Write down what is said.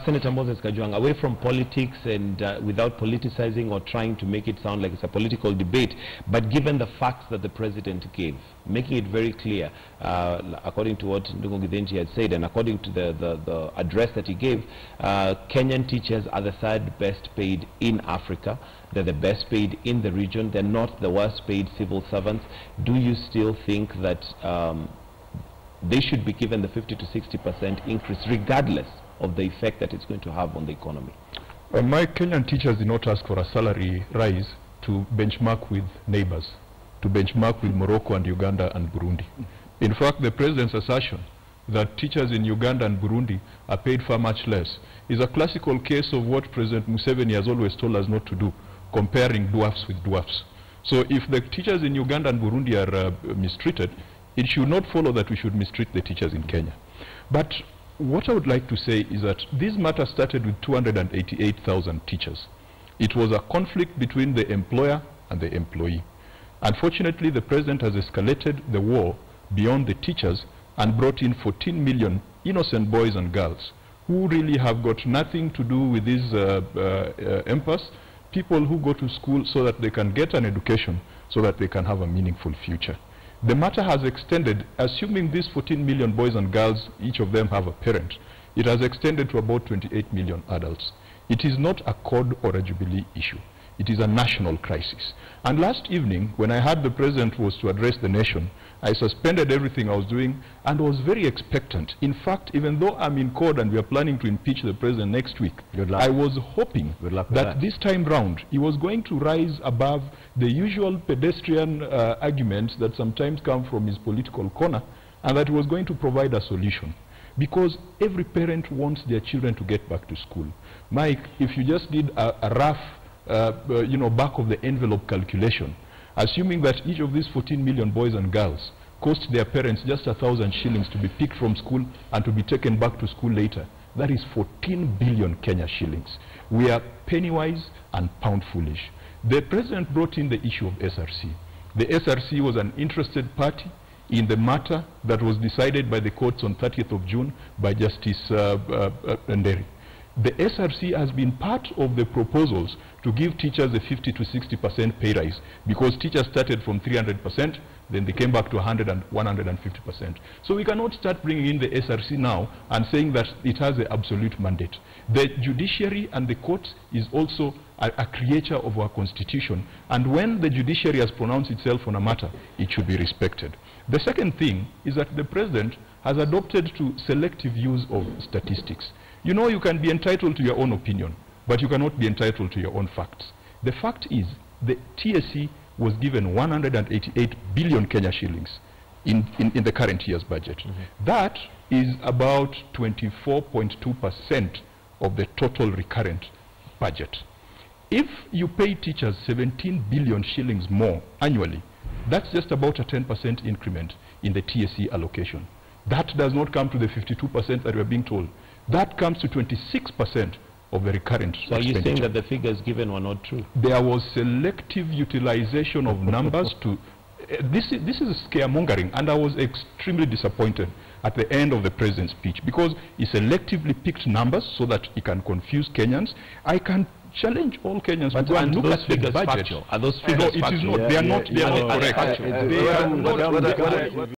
Senator Moses Kajwang, away from politics and without politicizing or trying to make it sound like it's a political debate, but given the facts that the president gave, making it very clear, according to what Ndungu Githinji had said and according to the address that he gave, Kenyan teachers are the third best paid in Africa. They're the best paid in the region. They're not the worst paid civil servants. Do you still think that they should be given the 50 to 60% increase regardless of the effect that it's going to have on the economy? My Kenyan teachers did not ask for a salary rise to benchmark with neighbors, to benchmark with Morocco and Uganda and Burundi. In fact, the president's assertion that teachers in Uganda and Burundi are paid far much less is a classical case of what President Museveni has always told us not to do, comparing dwarfs with dwarfs. So if the teachers in Uganda and Burundi are mistreated, it should not follow that we should mistreat the teachers in Kenya. But what I would like to say is that this matter started with 288,000 teachers. It was a conflict between the employer and the employee. Unfortunately, the president has escalated the war beyond the teachers and brought in 14 million innocent boys and girls who really have got nothing to do with this impasse, people who go to school so that they can get an education, so that they can have a meaningful future. The matter has extended, assuming these 14 million boys and girls, each of them have a parent, it has extended to about 28 million adults. It is not a CORD or a Jubilee issue. It is a national crisis. And last evening, when I heard the president was to address the nation, I suspended everything I was doing and was very expectant. In fact, even though I'm in court and we are planning to impeach the president next week, I was hoping that this time round he was going to rise above the usual pedestrian arguments that sometimes come from his political corner, and that he was going to provide a solution. Because every parent wants their children to get back to school. Mike, if you just did a rough back of the envelope calculation, assuming that each of these 14 million boys and girls cost their parents just 1,000 shillings to be picked from school and to be taken back to school later, that is 14 billion Kenya shillings. We are penny wise and pound foolish. The president brought in the issue of SRC. The SRC was an interested party in the matter that was decided by the courts on 30th of June by Justice Nderi. The SRC has been part of the proposals to give teachers a 50 to 60% pay rise, because teachers started from 300%, then they came back to 100 and 150%. So we cannot start bringing in the SRC now and saying that it has an absolute mandate. The judiciary and the courts is also a creature of our constitution, and when the judiciary has pronounced itself on a matter, it should be respected. The second thing is that the president has adopted to selective use of statistics. You know, you can be entitled to your own opinion, but you cannot be entitled to your own facts. The fact is, the TSC was given 188 billion Kenya shillings in the current year's budget. That is about 24.2% of the total recurrent budget. If you pay teachers 17 billion shillings more annually, that's just about a 10% increment in the TSC allocation. That does not come to the 52% that we are being told. That comes to 26% of the recurrent expenditure. So are you saying that the figures given were not true? There was selective utilization of numbers to... This is scaremongering, and I was extremely disappointed at the end of the president's speech, because he selectively picked numbers so that he can confuse Kenyans. I can challenge all Kenyans to go and look at the budget. Are those figures factual? It is not. They are not correct. They are not correct.